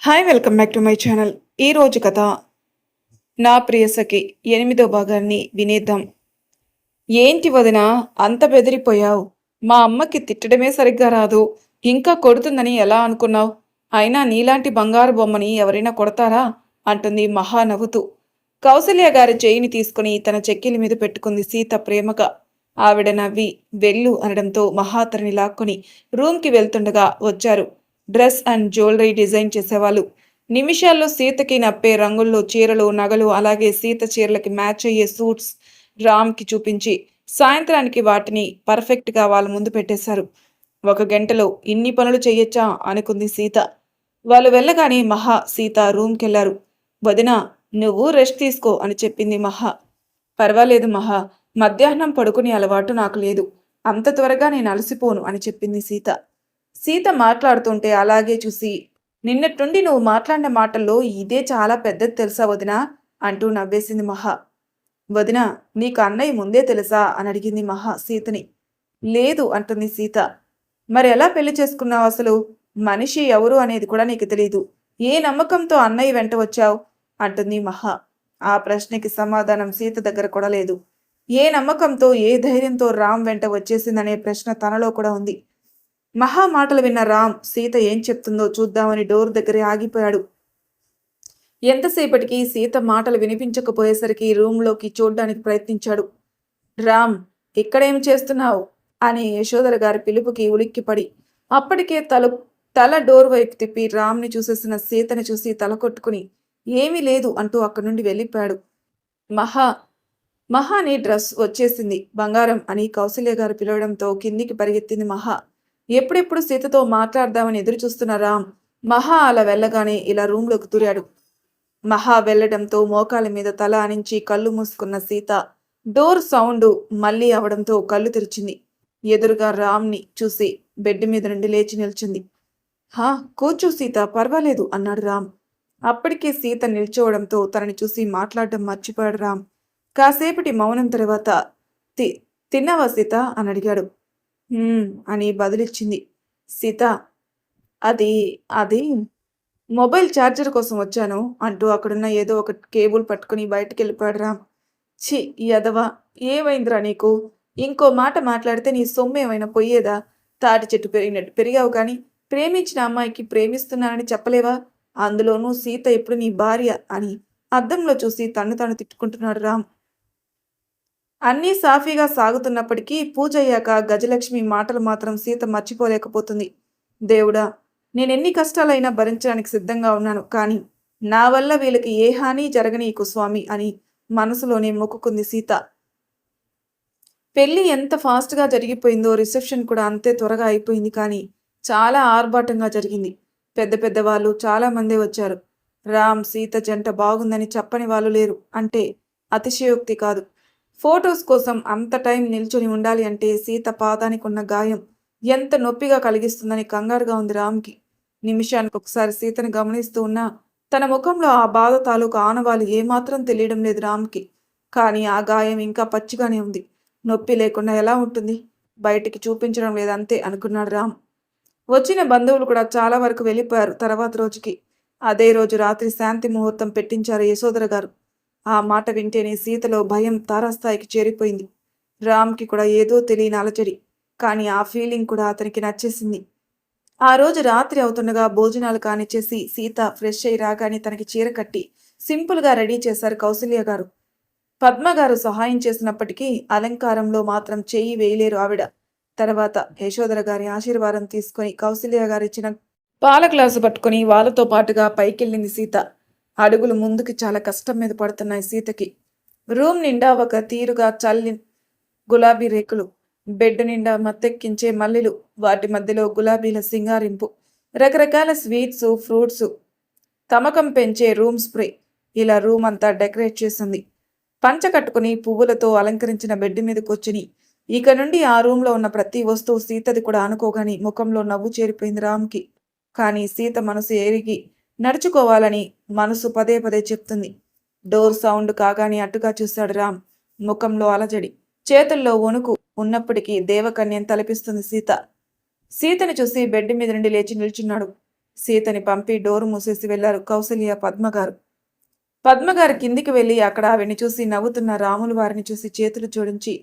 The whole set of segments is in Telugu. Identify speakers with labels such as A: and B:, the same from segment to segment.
A: Hi welcome back to my channel. ఈరోజు కథ నా ప్రియసఖి 8వ భాగాన్ని వినేద్దాం. ఏంటి వదిన అంత బెదిరిపోయావు? మా అమ్మకి తిట్టడమే సరిగ్గా రాదు, ఇంకా కొడుతుందని ఎలా అనుకున్నావు? అయినా నీలాంటి బంగారు బొమ్మని ఎవరైనా కొడతారా? అంటుంది మహా నవ్వుతూ. కౌసల్య గారి చేయిని తీసుకుని తన చెక్కిలి మీద పెట్టుకుంది సీత ప్రేమగా. ఆవిడ నవ్వి వెళ్ళు అనడంతో మహా అతనిని లాక్కొని రూమ్కి వెళ్తుండగా వచ్చారు డ్రెస్ అండ్ జ్యువెలరీ డిజైన్ చేసేవాళ్ళు. నిమిషాల్లో సీతకి నప్పే రంగుల్లో చీరలు, నగలు, అలాగే సీత చీరలకి మ్యాచ్ అయ్యే సూట్స్ రామ్కి చూపించి సాయంత్రానికి వాటిని పర్ఫెక్ట్గా వాళ్ళ ముందు పెట్టేశారు. 1 గంటలో ఇన్ని పనులు చెయ్యొచ్చా అనుకుంది సీత. వాళ్ళు వెళ్ళగానే మహా, సీత రూమ్కెళ్లారు. వదినా, నువ్వు రెస్ట్ తీసుకో అని చెప్పింది మహా. పర్వాలేదు మహా, మధ్యాహ్నం పడుకునే అలవాటు నాకు లేదు, అంత త్వరగా నేను అలసిపోను అని చెప్పింది సీత. సీత మాట్లాడుతుంటే అలాగే చూసి, నిన్నట్టుండి నువ్వు మాట్లాడిన మాటల్లో ఇదే చాలా పెద్దది తెలుసా వదినా అంటూ నవ్వేసింది మహా. వదినా, నీకు అన్నయ్య ముందే తెలుసా అని అడిగింది మహా సీతని. లేదు అంటుంది సీత. మరి ఎలా పెళ్లి చేసుకున్నావు అసలు? మనిషి ఎవరు అనేది కూడా నీకు తెలీదు, ఏ నమ్మకంతో అన్నయ్య వెంట వచ్చావు అంటుంది మహా. ఆ ప్రశ్నకి సమాధానం సీత దగ్గర కూడా లేదు. ఏ నమ్మకంతో, ఏ ధైర్యంతో రామ్ వెంట వచ్చేసిందనే ప్రశ్న తనలో కూడా ఉంది. మహా మాటలు విన్న రామ్ సీత ఏం చెప్తుందో చూద్దామని డోర్ దగ్గరే ఆగిపోయాడు. ఎంతసేపటికి సీత మాటలు వినిపించకపోయేసరికి రూంలోకి చూడ్డానికి ప్రయత్నించాడు. రామ్, ఇక్కడేం చేస్తున్నావు అని యశోధర గారి పిలుపుకి ఉలిక్కిపడి అప్పటికే తల డోర్ వైపు తిప్పి రామ్ని చూసేసిన సీతని చూసి తల కొట్టుకుని ఏమీ లేదు అంటూ అక్కడి నుండి వెళ్ళిపోయాడు. మహా మహాని డ్రెస్ వచ్చేసింది బంగారం అని కౌసల్య గారు పిలవడంతో కిందికి పరిగెత్తింది మహా. ఎప్పుడెప్పుడు సీతతో మాట్లాడదామని ఎదురు చూస్తున్న రామ్ మహా అలా వెళ్ళగానే ఇలా రూంలోకి దూరాడు. మహా వెళ్లడంతో మోకాల మీద తల ఆనించి కళ్ళు మూసుకున్న సీత డోర్ సౌండ్ మళ్ళీ అవడంతో కళ్ళు తెరిచింది. ఎదురుగా రామ్ని చూసి బెడ్ మీద నుండి లేచి నిల్చుంది. హా, కూర్చో సీత, పర్వాలేదు అన్నాడు రామ్. అప్పటికే సీత నిల్చోవడంతో తనని చూసి మాట్లాడడం మర్చిపోయాడు రామ్. కాసేపటి మౌనం తర్వాత తిన్నావా సీత అని అడిగాడు. అని బదులిచ్చింది సీత. అది అది మొబైల్ ఛార్జర్ కోసం వచ్చాను అంటూ అక్కడున్న ఏదో ఒక కేబుల్ పట్టుకుని బయటికి వెళ్ళిపోయాడు రామ్. ఛీ యదవా, ఏమైందిరా నీకు? ఇంకో మాట మాట్లాడితే నీ సొమ్ము ఏమైనా పొయ్యేదా? తాటి చెట్టు పెరిగినట్టు పెరిగావు కానీ ప్రేమించిన అమ్మాయికి ప్రేమిస్తున్నానని చెప్పలేవా? అందులోనూ సీత ఇప్పుడు నీ భార్య అని అద్దంలో చూసి తను తిట్టుకుంటున్నాడు రామ్. అన్నీ సాఫీగా సాగుతున్నప్పటికీ పూజయ్యాక గజలక్ష్మి మాటలు మాత్రం సీత మర్చిపోలేకపోతుంది. దేవుడా, నేనెన్ని కష్టాలైనా భరించడానికి సిద్ధంగా ఉన్నాను, కానీ నా వల్ల వీళ్ళకి ఏ హాని జరగనీకు స్వామి అని మనసులోనే మొక్కుకుంది సీత. పెళ్లి ఎంత ఫాస్ట్గా జరిగిపోయిందో రిసెప్షన్ కూడా అంతే త్వరగా అయిపోయింది. కానీ చాలా ఆర్భాటంగా జరిగింది. పెద్ద పెద్ద వాళ్ళు చాలా మందే వచ్చారు. రామ్ సీత జంట బాగుందని చెప్పని వాళ్ళు లేరు అంటే అతిశయోక్తి కాదు. ఫొటోస్ కోసం అంత టైం నిల్చుని ఉండాలి అంటే సీత పాదానికి ఉన్న గాయం ఎంత నొప్పిగా కలిగిస్తుందని కంగారుగా ఉంది రామ్కి. నిమిషానికి ఒకసారి సీతను గమనిస్తూ ఉన్నా తన ముఖంలో ఆ బాధ తాలూకు ఆనవాలు ఏమాత్రం తెలియడం లేదు రామ్కి. కానీ ఆ గాయం ఇంకా పచ్చిగానే ఉంది. నొప్పి లేకుండా ఎలా ఉంటుంది? బయటికి చూపించడం లేదంతే అనుకున్నాడు రామ్. వచ్చిన బంధువులు కూడా చాలా వరకు వెళ్ళిపోయారు తర్వాత రోజుకి. అదే రోజు రాత్రి శాంతి ముహూర్తం పెట్టించారు యశోధర గారు. ఆ మాట వింటేనే సీతలో భయం తారాస్థాయికి చేరిపోయింది. రామ్కి కూడా ఏదో తెలియని అలజడి, కానీ ఆ ఫీలింగ్ కూడా అతనికి నచ్చేసింది. ఆ రోజు రాత్రి అవుతుండగా భోజనాలు కానిచ్చేసి సీత ఫ్రెష్ అయి రాగానే తనకి చీర కట్టి సింపుల్గా రెడీ చేశారు కౌసల్య గారు. పద్మ గారు సహాయం చేసినప్పటికీ అలంకారంలో మాత్రం చెయ్యి వేయలేరు ఆవిడ. తర్వాత యశోధర గారి ఆశీర్వాదం తీసుకుని కౌసల్య గారు ఇచ్చిన పాల గ్లాసు పట్టుకుని వాళ్ళతో పాటుగా పైకెళ్ళింది సీత. అడుగులు ముందుకి చాలా కష్టం మీద పడుతున్నాయి సీతకి. రూమ్ నిండా ఒక తీరుగా చల్లి గులాబీ రేకులు, బెడ్ నిండా మత్తెక్కించే మల్లెలు, వాటి మధ్యలో గులాబీల సింగారింపు, రకరకాల స్వీట్స్, ఫ్రూట్స్, తమకం పెంచే రూమ్ స్ప్రే, ఇలా రూమ్ అంతా డెకరేట్ చేసింది. పంచ కట్టుకుని పువ్వులతో అలంకరించిన బెడ్ మీద కూర్చుని ఇక నుండి ఆ రూమ్లో ఉన్న ప్రతి వస్తువు సీతది కూడా అనుకోగాని ముఖంలో నవ్వు చేరిపోయింది రామ్కి. కానీ సీత మనసు ఎరిగి నడుచుకోవాలని మనసు పదే పదే చెప్తుంది. డోర్ సౌండ్ కాగానే అటుగా చూశాడు రామ్. ముఖంలో అలజడి, చేతుల్లో వణుకు ఉన్నప్పటికీ దేవకన్యం తలపిస్తుంది సీత. సీతని చూసి బెడ్ మీద నుండి లేచి నిల్చున్నాడు. సీతని పంపి డోరు మూసేసి వెళ్లారు కౌసల్య, పద్మగారు. పద్మగారు కిందికి వెళ్ళి అక్కడ ఆవిడ్ని చూసి నవ్వుతున్న రాములు వారిని చూసి చేతులు జోడించి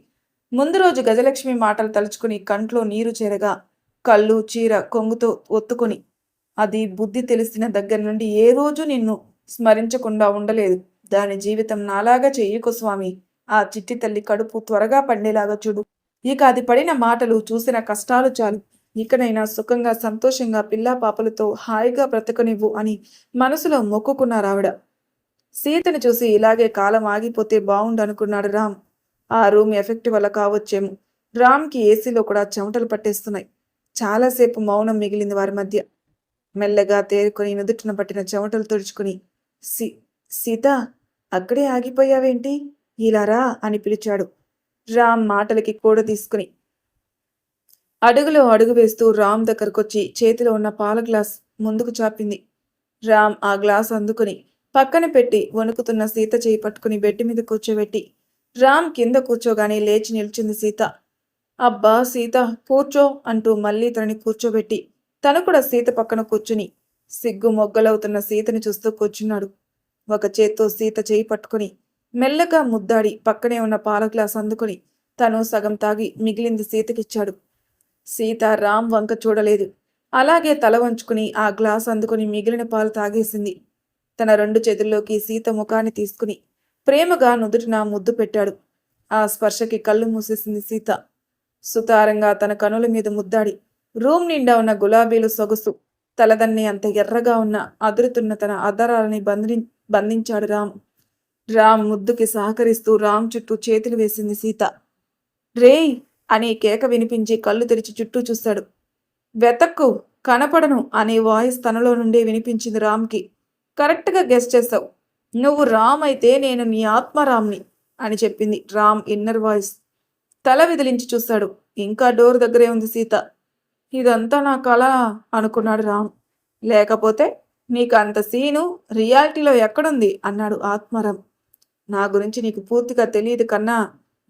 A: ముందు రోజు గజలక్ష్మి మాటలు తలుచుకుని కంట్లో నీరు చేరగా కళ్ళు, చీర కొంగుతో ఒత్తుకుని, అది బుద్ధి తెలిసిన దగ్గర నుండి ఏ రోజు నిన్ను స్మరించకుండా ఉండలేదు. దాని జీవితం నాలాగా చెయ్యకు స్వామి. ఆ చిట్టి తల్లి కడుపు త్వరగా పండేలాగా చూడు. ఇక అది పడిన మాటలు, చూసిన కష్టాలు చాలు. ఇకనైనా సుఖంగా సంతోషంగా పిల్లా పాపలతో హాయిగా బ్రతకనివ్వు అని మనసులో మొక్కుకున్నారావిడ. సీతను చూసి ఇలాగే కాలం ఆగిపోతే బావుండనుకున్నాడు రామ్. ఆ రూమ్ ఎఫెక్ట్ వల్ల కావచ్చేమో రామ్కి ఏసీలో కూడా చెమటలు పట్టేస్తున్నాయి. చాలాసేపు మౌనం మిగిలింది వారి మధ్య. మెల్లగా తేరుకొని నుదుటిన పట్టిన చెమటలు తుడుచుకుని, సీ సీత, అక్కడే ఆగిపోయావేంటి? ఇలారా అని పిలిచాడు. రామ్ మాటలకి కూడ తీసుకుని అడుగులో అడుగు వేస్తూ రామ్ దగ్గరకొచ్చి చేతిలో ఉన్న పాల గ్లాస్ ముందుకు చాపింది. రామ్ ఆ గ్లాస్ అందుకుని పక్కన పెట్టి వణుకుతున్న సీత చేయి పట్టుకుని బెడ్ మీద కూర్చోబెట్టి రామ్ కింద కూర్చోగానే లేచి నిల్చుంది సీత. అబ్బా సీత, కూర్చో అంటూ మళ్ళీ తనని కూర్చోబెట్టి తను కూడా సీత పక్కన కూర్చుని సిగ్గు మొగ్గలవుతున్న సీతని చూస్తూ కూర్చున్నాడు. ఒక చేత్తో సీత చేయి పట్టుకుని మెల్లగా ముద్దాడి పక్కనే ఉన్న పాల గ్లాస్ అందుకుని తను సగం తాగి మిగిలింది సీతకిచ్చాడు. సీత రామ్ వంక చూడలేదు. అలాగే తల వంచుకుని ఆ గ్లాస్ అందుకుని మిగిలిన పాలు తాగేసింది. తన 2 చేతుల్లోకి సీత ముఖాన్ని తీసుకుని ప్రేమగా నుదుటిన ముద్దు పెట్టాడు. ఆ స్పర్శకి కళ్ళు మూసేసింది సీత. సుతారంగా తన కనుల మీద ముద్దాడి రూమ్ నిండా ఉన్న గులాబీలు సొగసు తలదన్ని అంత ఎర్రగా ఉన్న అదురుతున్న తన అదరాలని బంధించాడు రామ్. రామ్ ముద్దుకి సహకరిస్తూ రామ్ చుట్టూ చేతులు వేసింది సీత. రేయ్ అనే కేక వినిపించి కళ్ళు తెరిచి చుట్టూ చూశాడు. వెతక్కు, కనపడను అనే వాయిస్ తనలో నుండే వినిపించింది రామ్కి. కరెక్ట్గా గెస్ చేశావు. నువ్వు రామ్ అయితే నేను నీ ఆత్మరామ్ని అని చెప్పింది రామ్ ఇన్నర్ వాయిస్. తల విదిలించి చూశాడు. ఇంకా డోర్ దగ్గరే ఉంది సీత. ఇదంతా నా కళ అనుకున్నాడు రామ్. లేకపోతే నీకు అంత సీను రియాలిటీలో ఎక్కడుంది అన్నాడు ఆత్మారాం. నా గురించి నీకు పూర్తిగా తెలియదు కన్నా.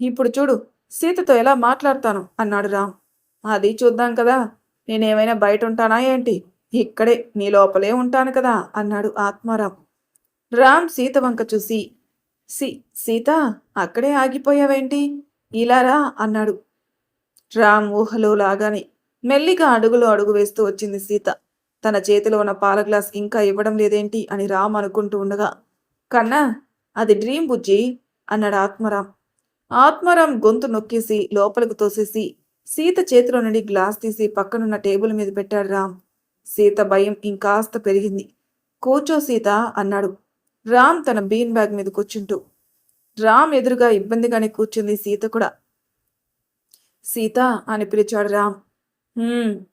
A: ఇప్పుడు చూడు సీతతో ఎలా మాట్లాడతాను అన్నాడు రామ్. అది చూద్దాం కదా. నేనేమైనా బయట ఉంటానా ఏంటి? ఇక్కడే నీ లోపలే ఉంటాను కదా అన్నాడు ఆత్మారాం. రామ్ సీత వంక చూసి సీత, అక్కడే ఆగిపోయావేంటి? ఇలారా అన్నాడు. రామ్ ఊహలో లాగానే మెల్లిగా అడుగులో అడుగు వేస్తూ వచ్చింది సీత. తన చేతిలో ఉన్న పాల గ్లాస్ ఇంకా ఇవ్వడం లేదేంటి అని రామ్ అనుకుంటూ ఉండగా, కన్నా అది డ్రీమ్ బుజ్జి అన్నాడు ఆత్మారాం. ఆత్మారాం గొంతు నొక్కేసి లోపలికి తోసేసి సీత చేతిలో నుండి గ్లాస్ తీసి పక్కనున్న టేబుల్ మీద పెట్టాడు రామ్. సీత భయం ఇంకాస్త పెరిగింది. కూర్చో సీత అన్నాడు రామ్ తన బీన్ బ్యాగ్ మీద కూర్చుంటూ. రామ్ ఎదురుగా ఇబ్బందిగానే కూర్చుంది సీత కూడా. సీత అని పిలిచాడు రామ్.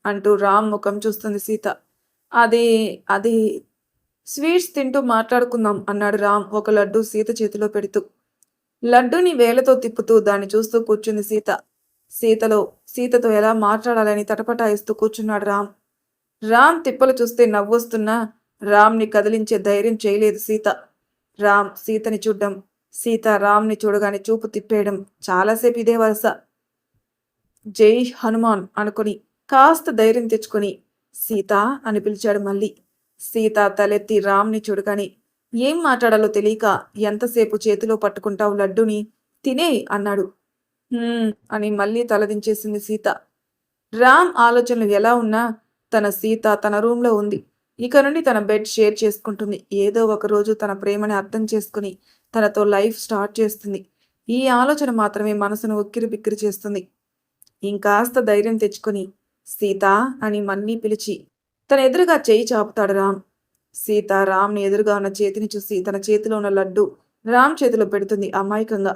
A: అంటూ రామ్ ముఖం చూస్తుంది సీత. అది అది స్వీట్స్ తింటూ మాట్లాడుకుందాం అన్నాడు రామ్ ఒక లడ్డు సీత చేతిలో పెడుతూ. లడ్డూని వేలతో తిప్పుతూ దాన్ని చూస్తూ కూర్చుంది సీత. సీతతో ఎలా మాట్లాడాలని తటపటాయిస్తూ కూర్చున్నాడు రామ్. రామ్ తిప్పలు చూస్తే నవ్వొస్తున్నా రామ్ని కదిలించే ధైర్యం చేయలేదు సీత. రామ్ సీతని చూడ్డం, సీత రామ్ని చూడగానే చూపు తిప్పేయడం చాలాసేపు ఇదే వరుస. జై హనుమాన్ అనుకుని కాస్త ధైర్యం తెచ్చుకొని సీత అని పిలిచాడు మళ్ళీ. సీత తలెత్తి రామ్ని చూడగానే ఏం మాట్లాడాలో తెలియక ఎంతసేపు చేతిలో పట్టుకుంటావు లడ్డూని, తినే అన్నాడు. అని మళ్ళీ తలదించేసింది సీత. రామ్ ఆలోచనలు ఎలా ఉన్నా తన సీత తన రూమ్లో ఉంది. ఇక నుండి తన బెడ్ షేర్ చేసుకుంటుంది. ఏదో ఒక రోజు తన ప్రేమని అర్థం చేసుకుని తనతో లైఫ్ స్టార్ట్ చేస్తుంది. ఈ ఆలోచన మాత్రమే మనసును ఉక్కిరి బిక్కిరి చేస్తుంది. ఇంకాస్త ధైర్యం తెచ్చుకొని సీత అని మళ్ళీ పిలిచి తన ఎదురుగా చేయి చాపుతాడు రామ్. సీత రామ్ని ఎదురుగా ఉన్న చేతిని చూసి తన చేతిలో ఉన్న లడ్డు రామ్ చేతిలో పెడుతుంది అమాయకంగా.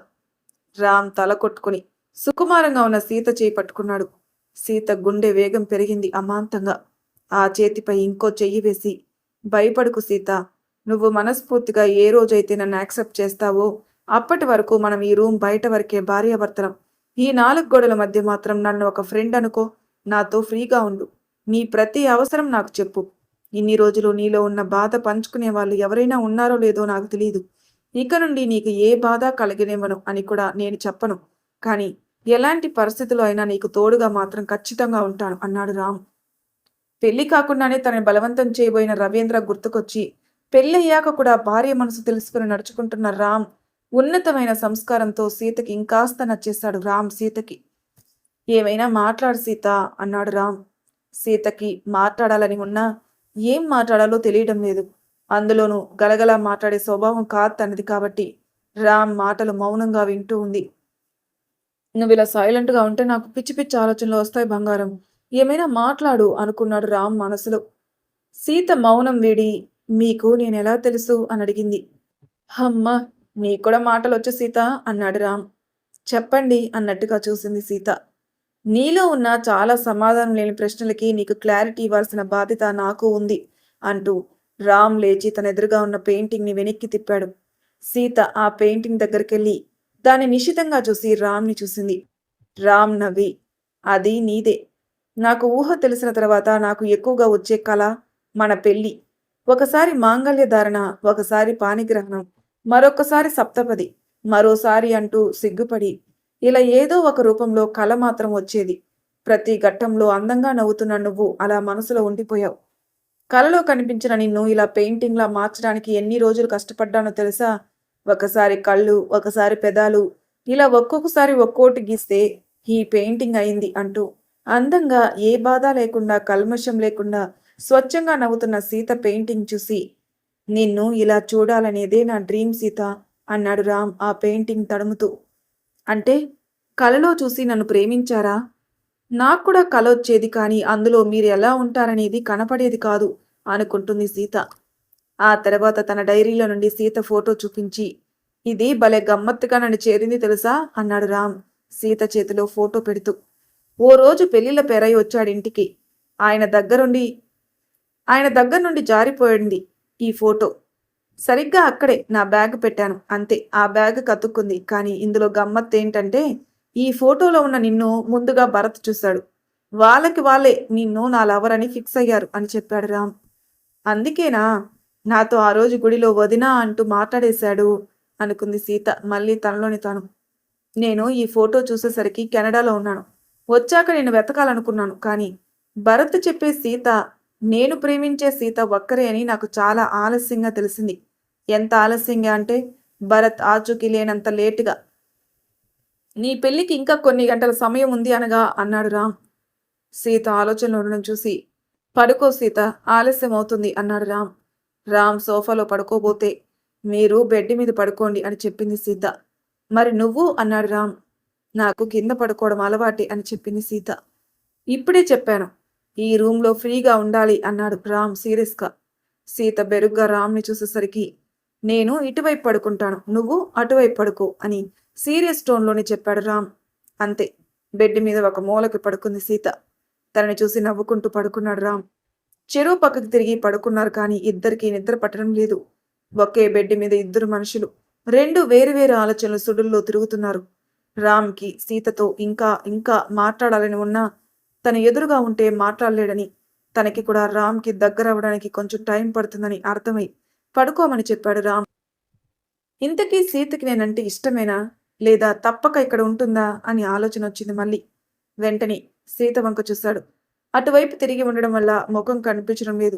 A: రామ్ తల కొట్టుకుని సుకుమారంగా ఉన్న సీత చేయి పట్టుకున్నాడు. సీత గుండె వేగం పెరిగింది అమాంతంగా. ఆ చేతిపై ఇంకో చెయ్యి వేసి, భయపడుకు సీత, నువ్వు మనస్ఫూర్తిగా ఏ రోజైతే నన్ను యాక్సెప్ట్ చేస్తావో అప్పటి వరకు మనం ఈ రూమ్ బయట వరకే భార్యాభర్తలం. ఈ 4 గోడల మధ్య మాత్రం నన్ను ఒక ఫ్రెండ్ అనుకో. నాతో ఫ్రీగా ఉండు. నీ ప్రతి అవసరం నాకు చెప్పు. ఇన్ని రోజులు నీలో ఉన్న బాధ పంచుకునే వాళ్ళు ఎవరైనా ఉన్నారో లేదో నాకు తెలియదు. ఇక నుండి నీకు ఏ బాధ కలిగనివ్వను అని కూడా నేను చెప్పను. కానీ ఎలాంటి పరిస్థితుల్లో అయినా నీకు తోడుగా మాత్రం ఖచ్చితంగా ఉంటాను అన్నాడు రామ్. పెళ్లి కాకుండానే తనని బలవంతం చేయబోయిన రవీంద్ర గుర్తుకొచ్చి పెళ్ళయ్యాక కూడా భార్య మనసు తెలుసుకుని నడుచుకుంటున్న రామ్ ఉన్నతమైన సంస్కారంతో సీతకి ఇంకాస్త నచ్చేశాడు. రామ్ సీతకి. ఏమైనా మాట్లాడు సీత అన్నాడు రామ్. సీతకి మాట్లాడాలని ఉన్నా ఏం మాట్లాడాలో తెలియడం లేదు. అందులోనూ గలగలా మాట్లాడే స్వభావం కాదు తనది కాబట్టి రామ్ మాటలు మౌనంగా వింటూ ఉంది. నువ్వు ఇలా సైలెంట్గా ఉంటే నాకు పిచ్చి పిచ్చి ఆలోచనలు వస్తాయి బంగారం. ఏమైనా మాట్లాడు అనుకున్నాడు రామ్ మనసులో. సీత మౌనం వీడి మీకు నేనెలా తెలుసు అని అడిగింది. అమ్మ నీకు కూడా మాటలొచ్చు సీత అన్నాడు రామ్. చెప్పండి అన్నట్టుగా చూసింది సీత. నీలో ఉన్న చాలా సమాధానం లేని ప్రశ్నలకి నీకు క్లారిటీ ఇవ్వాల్సిన బాధ్యత నాకు ఉంది అంటూ రామ్ లేచి తన ఎదురుగా ఉన్న పెయింటింగ్ని వెనక్కి తిప్పాడు. సీత ఆ పెయింటింగ్ దగ్గరికెళ్ళి దాన్ని నిశితంగా చూసి రామ్ని చూసింది. రామ్ నవ్వి అది నీదే. నాకు ఊహ తెలిసిన తర్వాత నాకు ఎక్కువగా వచ్చే కళ మన పెళ్ళి. ఒకసారి మాంగళ్య ధారణ, ఒకసారి పాణిగ్రహణం, మరొకసారి సప్తపది, మరోసారి అంటూ సిగ్గుపడి ఇలా ఏదో ఒక రూపంలో కళ మాత్రం వచ్చేది. ప్రతి ఘట్టంలో అందంగా నవ్వుతున్న నువ్వు అలా మనసులో ఉండిపోయావు. కలలో కనిపించిన నిన్ను ఇలా పెయింటింగ్లా మార్చడానికి ఎన్ని రోజులు కష్టపడ్డానో తెలుసా? ఒకసారి కళ్ళు, ఒకసారి పెదాలు, ఇలా ఒక్కొక్కసారి ఒక్కోటి గీస్తే ఈ పెయింటింగ్ అయింది అంటూ అందంగా ఏ బాధ లేకుండా కల్మషం లేకుండా స్వచ్ఛంగా నవ్వుతున్న సీత పెయింటింగ్ చూసి నిన్ను ఇలా చూడాలనేదే నా డ్రీమ్ సీత అన్నాడు రామ్ ఆ పెయింటింగ్ తడుముతూ. అంటే కలలో చూసి నన్ను ప్రేమించారా? నాకు కూడా కల వచ్చేది కానీ అందులో మీరు ఎలా ఉంటారనేది కనపడేది కాదు అనుకుంటుంది సీత. ఆ తర్వాత తన డైరీలో నుండి సీత ఫోటో చూపించి ఇది భలే గమ్మత్తుగా నన్ను చేరింది తెలుసా అన్నాడు రామ్ సీత చేతిలో ఫోటో పెడుతూ. ఓ రోజు పెళ్లిళ్ళ పెరై వచ్చాడింటికి. ఆయన దగ్గర నుండి జారిపోయింది ఈ ఫోటో. సరిగ్గా అక్కడే నా బ్యాగ్ పెట్టాను అంతే. ఆ బ్యాగ్ కతుక్కుంది. కానీ ఇందులో గమ్మత్ ఏంటంటే ఈ ఫోటోలో ఉన్న నిన్ను ముందుగా భరత్ చూశాడు. వాళ్ళే నిన్ను నా లవర్ అని ఫిక్స్ అయ్యారు అని చెప్పాడు రామ్. అందుకేనా నాతో ఆ రోజు గుడిలో వదినా అంటూ మాట్లాడేశాడు అనుకుంది సీత మళ్ళీ తనలోని తాను. నేను ఈ ఫోటో చూసేసరికి కెనడాలో ఉన్నాను. వచ్చాక నేను వెతకాలనుకున్నాను. కానీ భరత్ చెప్పే సీత, నేను ప్రేమించే సీత ఒక్కరే అని నాకు చాలా ఆలస్యంగా తెలిసింది. ఎంత ఆలస్యంగా అంటే భరత్ ఆచూకీ లేనంత లేటుగా. నీ పెళ్లికి ఇంకా కొన్ని గంటల సమయం ఉంది అనగా అన్నాడు రామ్. సీత ఆలోచనలో ఉండడం చూసి పడుకో సీత, ఆలస్యం అవుతుంది అన్నాడు రామ్. రామ్ సోఫాలో పడుకోబోతే మీరు బెడ్ మీద పడుకోండి అని చెప్పింది సీత. మరి నువ్వు అన్నాడు రామ్. నాకు కింద పడుకోవడం అలవాటే అని చెప్పింది సీత. ఇప్పుడే చెప్పాను ఈ రూమ్లో ఫ్రీగా ఉండాలి అన్నాడు రామ్ సీరియస్గా. సీత బెరుగ్గా రామ్ని చూసేసరికి నేను ఇటువైపు పడుకుంటాను, నువ్వు అటువైపు పడుకో అని సీరియస్ టోన్లోనే చెప్పాడు రామ్. అంతే. బెడ్ మీద ఒక మూలకి పడుకుంది సీత. తనని చూసి నవ్వుకుంటూ పడుకున్నాడు రామ్. చెరువు పక్కకి తిరిగి పడుకున్నారు కానీ ఇద్దరికీ నిద్ర పట్టడం లేదు. ఒకే బెడ్ మీద ఇద్దరు మనుషులు రెండు వేరువేరు ఆలోచనలు సుడుల్లో తిరుగుతున్నారు. రామ్కి సీతతో ఇంకా ఇంకా మాట్లాడాలని ఉన్నా తన ఎదురుగా ఉంటే మాట్లాడలేడని, తనకి కూడా రామ్కి దగ్గర అవ్వడానికి కొంచెం టైం పడుతుందని అర్థమై పడుకోమని చెప్పాడు రామ్. ఇంతకీ సీతకి నేనంటే ఇష్టమేనా లేదా తప్పక ఇక్కడ ఉంటుందా అని ఆలోచన వచ్చింది మళ్ళీ. వెంటనే సీత వంక చూశాడు. అటువైపు తిరిగి ఉండడం వల్ల ముఖం కనిపించడం లేదు.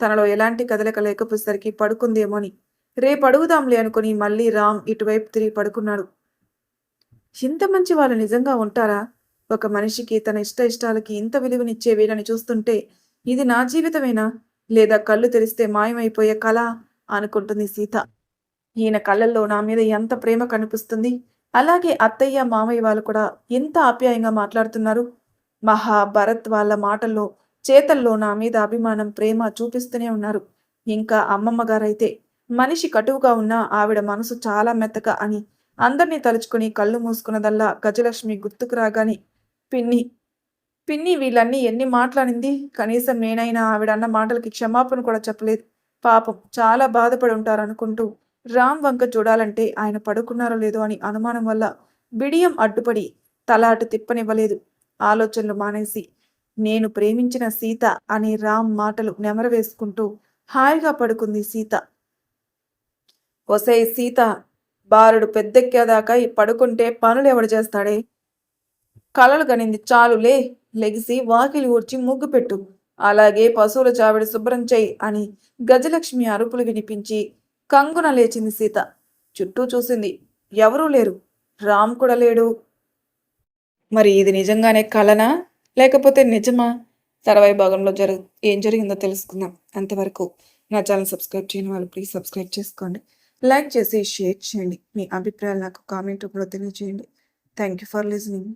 A: తనలో ఎలాంటి కదలిక లేకపోయేసరికి పడుకుందేమో అని రేపు అడుగుదాంలే అనుకుని మళ్ళీ రామ్ ఇటువైపు తిరిగి పడుకున్నాడు. ఇంత మంచి వాళ్ళు నిజంగా ఉంటారా? ఒక మనిషికి తన ఇష్టాలకి ఇంత విలువనిచ్చే వీళ్ళని చూస్తుంటే ఇది నా జీవితమేనా లేదా కళ్ళు తెరిస్తే మాయమైపోయే కళ అనుకుంటుంది సీత. ఈయన కళ్ళల్లో నా మీద ఎంత ప్రేమ కనిపిస్తుంది. అలాగే అత్తయ్య మామయ్య వాళ్ళు కూడా ఎంత ఆప్యాయంగా మాట్లాడుతున్నారు. భరత్ వాళ్ళ మాటల్లో చేతల్లో నా మీద అభిమానం ప్రేమ చూపిస్తూనే ఉన్నారు. ఇంకా అమ్మమ్మ గారైతే మనిషి కటువుగా ఉన్నా ఆవిడ మనసు చాలా మెత్తగా అని అందరినీ తలుచుకుని కళ్ళు మూసుకున్నదల్లా గజలక్ష్మి గుర్తుకు రాగానే పిన్ని పిన్ని వీళ్ళన్నీ ఎన్ని మాట్లాడింది. కనీసం నేనైనా ఆవిడన్న మాటలకి క్షమాపణ కూడా చెప్పలేదు. పాపం చాలా బాధపడి ఉంటారు అనుకుంటూ రామ్ వంక చూడాలంటే ఆయన పడుకున్నారో లేదో అని అనుమానం వల్ల బిడియం అడ్డుపడి తల అటు తిప్పనివ్వలేదు. ఆలోచనలు మానేసి నేను ప్రేమించిన సీత అని రామ్ మాటలు నెమరవేసుకుంటూ హాయిగా పడుకుంది సీత. ఒసే సీత, బారుడు పెద్దెక్కేదాకా ఈ పడుకుంటే పనులు ఎవడు చేస్తాడే? కలలు కనింది చాలులే, లెగిసి వాకిలి ఊడ్చి ముగ్గు పెట్టు అలాగే పశువుల చావిడి శుభ్రం చెయ్యి అని గజలక్ష్మి అరుపులు వినిపించి కంగున లేచింది సీత. చుట్టూ చూసింది. ఎవరూ లేరు. రామ్ కూడా లేడు. మరి ఇది నిజంగానే కలనా లేకపోతే నిజమా? తర్వాయి భాగంలో ఏం జరిగిందో తెలుసుకుందాం. అంతవరకు నా ఛానల్ సబ్స్క్రైబ్ చేయని వాళ్ళు ప్లీజ్ సబ్స్క్రైబ్ చేసుకోండి. లైక్ చేసి షేర్ చేయండి. మీ అభిప్రాయాలు నాకు కామెంట్ రూపంలో తెలియజేయండి. Thank you for listening.